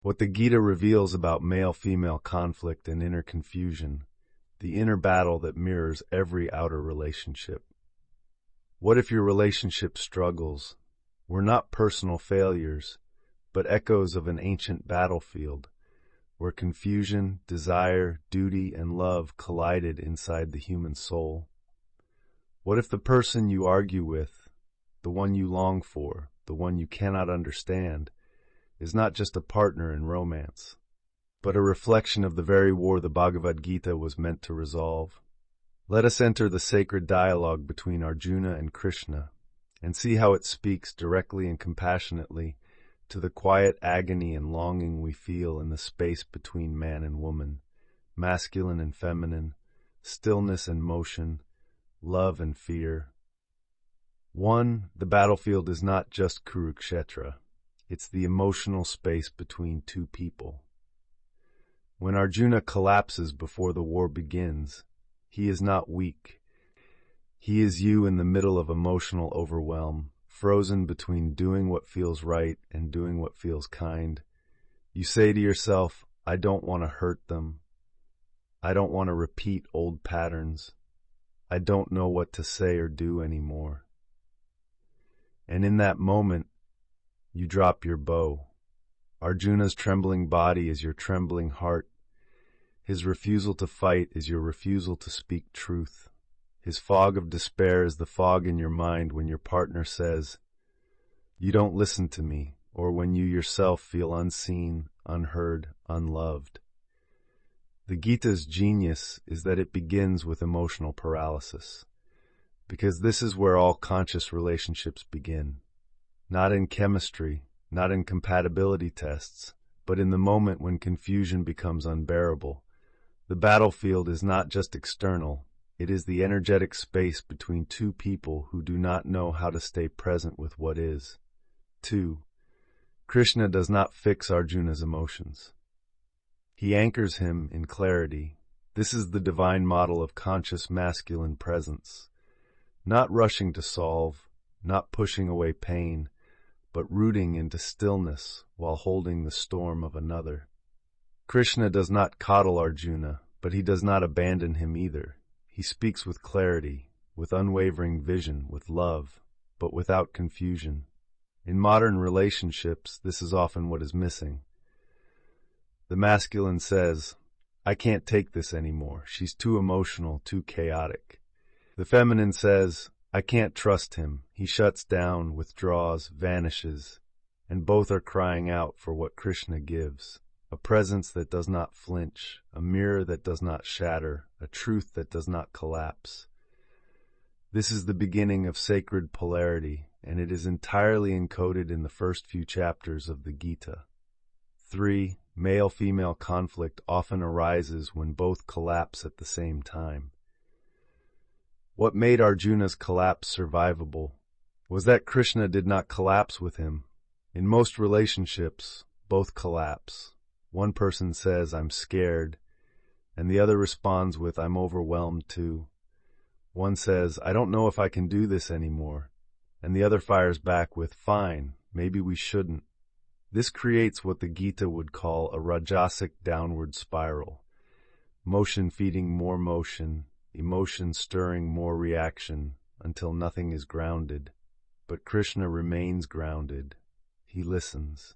What the Gita reveals about male-female conflict and inner confusion, the inner battle that mirrors every outer relationship. What if your relationship struggles were not personal failures, but echoes of an ancient battlefield, where confusion, desire, duty, and love collided inside the human soul? What if the person you argue with, the one you long for, the one you cannot understand, is not just a partner in romance, but a reflection of the very war the Bhagavad Gita was meant to resolve? Let us enter the sacred dialogue between Arjuna and Krishna and see how it speaks directly and compassionately to the quiet agony and longing we feel in the space between man and woman, masculine and feminine, stillness and motion, love and fear. 1. The battlefield is not just Kurukshetra. It's the emotional space between two people. When Arjuna collapses before the war begins, he is not weak. He is you in the middle of emotional overwhelm, frozen between doing what feels right and doing what feels kind. You say to yourself, I don't want to hurt them. I don't want to repeat old patterns. I don't know what to say or do anymore. And in that moment, you drop your bow. Arjuna's trembling body is your trembling heart. His refusal to fight is your refusal to speak truth. His fog of despair is the fog in your mind when your partner says, you don't listen to me, or when you yourself feel unseen, unheard, unloved. The Gita's genius is that it begins with emotional paralysis, because this is where all conscious relationships begin. Not in chemistry, not in compatibility tests, but in the moment when confusion becomes unbearable. The battlefield is not just external, it is the energetic space between two people who do not know how to stay present with what is. 2. Krishna does not fix Arjuna's emotions. He anchors him in clarity. This is the divine model of conscious masculine presence. Not rushing to solve, not pushing away pain, but rooting into stillness while holding the storm of another. Krishna does not coddle Arjuna, but he does not abandon him either. He speaks with clarity, with unwavering vision, with love, but without confusion. In modern relationships, this is often what is missing. The masculine says, I can't take this anymore. She's too emotional, too chaotic. The feminine says, I can't trust him. He shuts down, withdraws, vanishes, and both are crying out for what Krishna gives. A presence that does not flinch, a mirror that does not shatter, a truth that does not collapse. This is the beginning of sacred polarity, and it is entirely encoded in the first few chapters of the Gita. 3. Male-female conflict often arises when both collapse at the same time. What made Arjuna's collapse survivable was that Krishna did not collapse with him. In most relationships, both collapse. One person says, I'm scared, and the other responds with, I'm overwhelmed too. One says, I don't know if I can do this anymore, and the other fires back with, fine, maybe we shouldn't. This creates what the Gita would call a rajasic downward spiral. Motion feeding more motion, emotion stirring more reaction, until nothing is grounded. But Krishna remains grounded. He listens.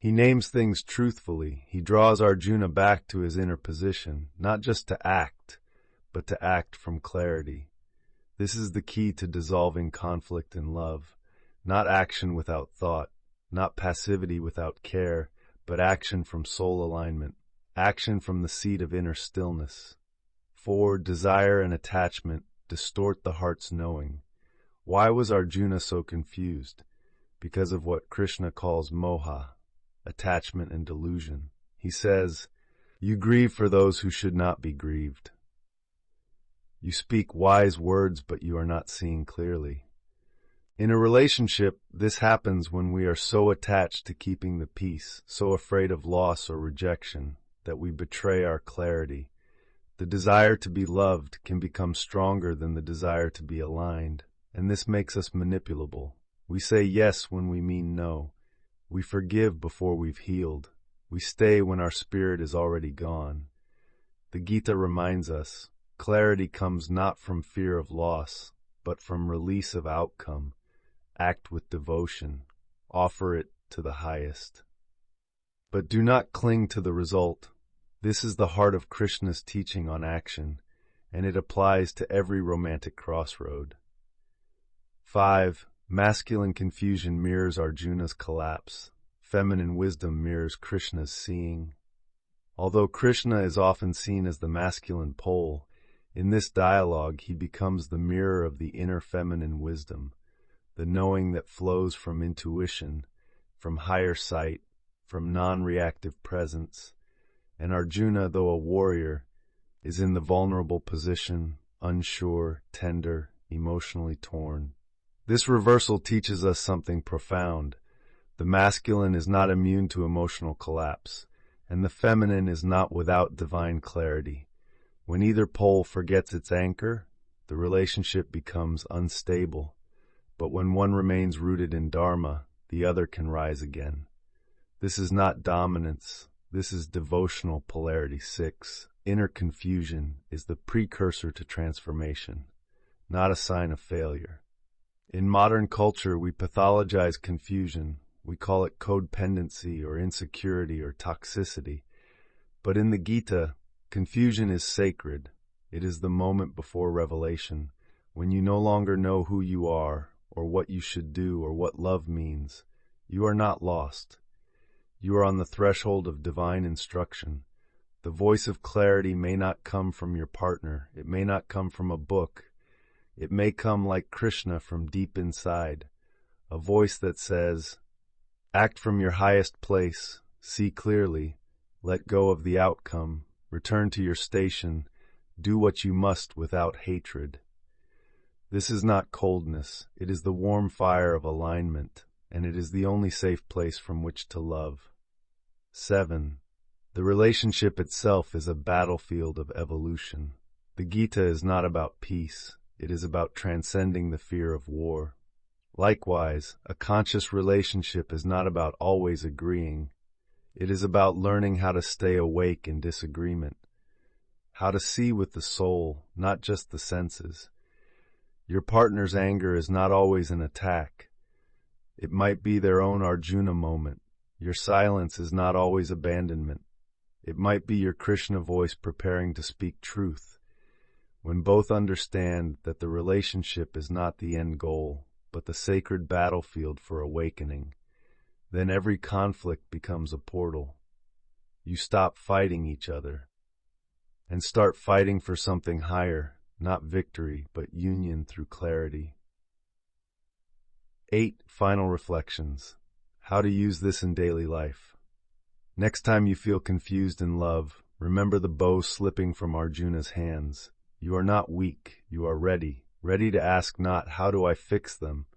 He names things truthfully. He draws Arjuna back to his inner position, not just to act, but to act from clarity. This is the key to dissolving conflict in love. Not action without thought, not passivity without care, but action from soul alignment, action from the seat of inner stillness. 4. Desire and attachment distort the heart's knowing. Why was Arjuna so confused? Because of what Krishna calls moha, attachment and delusion. He says, you grieve for those who should not be grieved. You speak wise words, but you are not seeing clearly. In a relationship, this happens when we are so attached to keeping the peace, so afraid of loss or rejection, that we betray our clarity. The desire to be loved can become stronger than the desire to be aligned, and this makes us manipulable. We say yes when we mean no. We forgive before we've healed. We stay when our spirit is already gone. The Gita reminds us, clarity comes not from fear of loss, but from release of outcome. Act with devotion. Offer it to the highest. But do not cling to the result. This is the heart of Krishna's teaching on action, and it applies to every romantic crossroad. 5. Masculine confusion mirrors Arjuna's collapse. Feminine wisdom mirrors Krishna's seeing. Although Krishna is often seen as the masculine pole, in this dialogue he becomes the mirror of the inner feminine wisdom, the knowing that flows from intuition, from higher sight, from non-reactive presence. And Arjuna, though a warrior, is in the vulnerable position, unsure, tender, emotionally torn. This reversal teaches us something profound. The masculine is not immune to emotional collapse, and the feminine is not without divine clarity. When either pole forgets its anchor, the relationship becomes unstable. But when one remains rooted in Dharma, the other can rise again. This is not dominance. This is devotional polarity. 6. Inner confusion is the precursor to transformation, not a sign of failure. In modern culture, we pathologize confusion. We call it codependency or insecurity or toxicity. But in the Gita, confusion is sacred. It is the moment before revelation, when you no longer know who you are, or what you should do, or what love means. You are not lost. You are on the threshold of divine instruction. The voice of clarity may not come from your partner. It may not come from a book. It may come like Krishna from deep inside, a voice that says, act from your highest place, see clearly, let go of the outcome, return to your station, do what you must without hatred. This is not coldness, it is the warm fire of alignment, and it is the only safe place from which to love. 7. The relationship itself is a battlefield of evolution. The Gita is not about peace. It is about transcending the fear of war. Likewise, a conscious relationship is not about always agreeing. It is about learning how to stay awake in disagreement, how to see with the soul, not just the senses. Your partner's anger is not always an attack. It might be their own Arjuna moment. Your silence is not always abandonment. It might be your Krishna voice preparing to speak truth. When both understand that the relationship is not the end goal, but the sacred battlefield for awakening, then every conflict becomes a portal. You stop fighting each other and start fighting for something higher, not victory, but union through clarity. 8. Final reflections. How to use this in daily life. Next time you feel confused in love, remember the bow slipping from Arjuna's hands. You are not weak, you are ready to ask not, how do I fix them,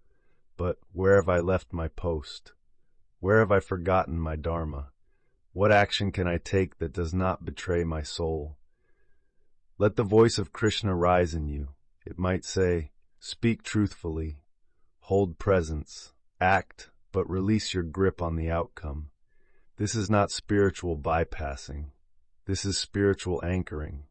but where have I left my post? Where have I forgotten my Dharma? What action can I take that does not betray my soul? Let the voice of Krishna rise in you. It might say, speak truthfully, hold presence, act, but release your grip on the outcome. This is not spiritual bypassing. This is spiritual anchoring.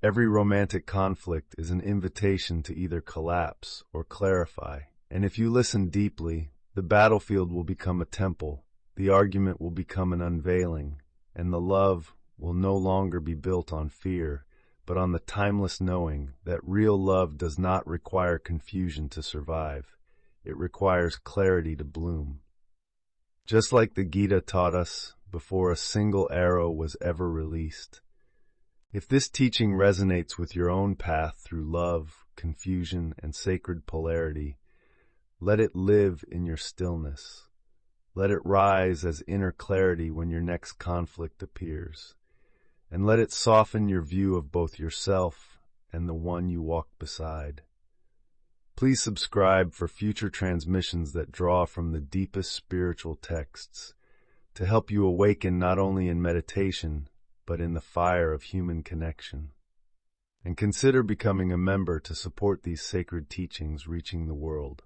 Every romantic conflict is an invitation to either collapse or clarify. And if you listen deeply, the battlefield will become a temple, the argument will become an unveiling, and the love will no longer be built on fear, but on the timeless knowing that real love does not require confusion to survive. It requires clarity to bloom. Just like the Gita taught us before a single arrow was ever released. If this teaching resonates with your own path through love, confusion, and sacred polarity, let it live in your stillness. Let it rise as inner clarity when your next conflict appears. And let it soften your view of both yourself and the one you walk beside. Please subscribe for future transmissions that draw from the deepest spiritual texts to help you awaken not only in meditation, but in the fire of human connection. And consider becoming a member to support these sacred teachings reaching the world.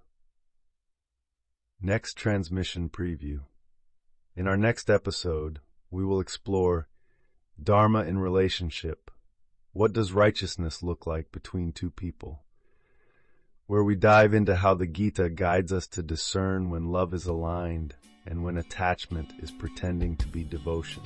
Next transmission preview. In our next episode, we will explore Dharma in relationship. What does righteousness look like between two people? Where we dive into how the Gita guides us to discern when love is aligned and when attachment is pretending to be devotion.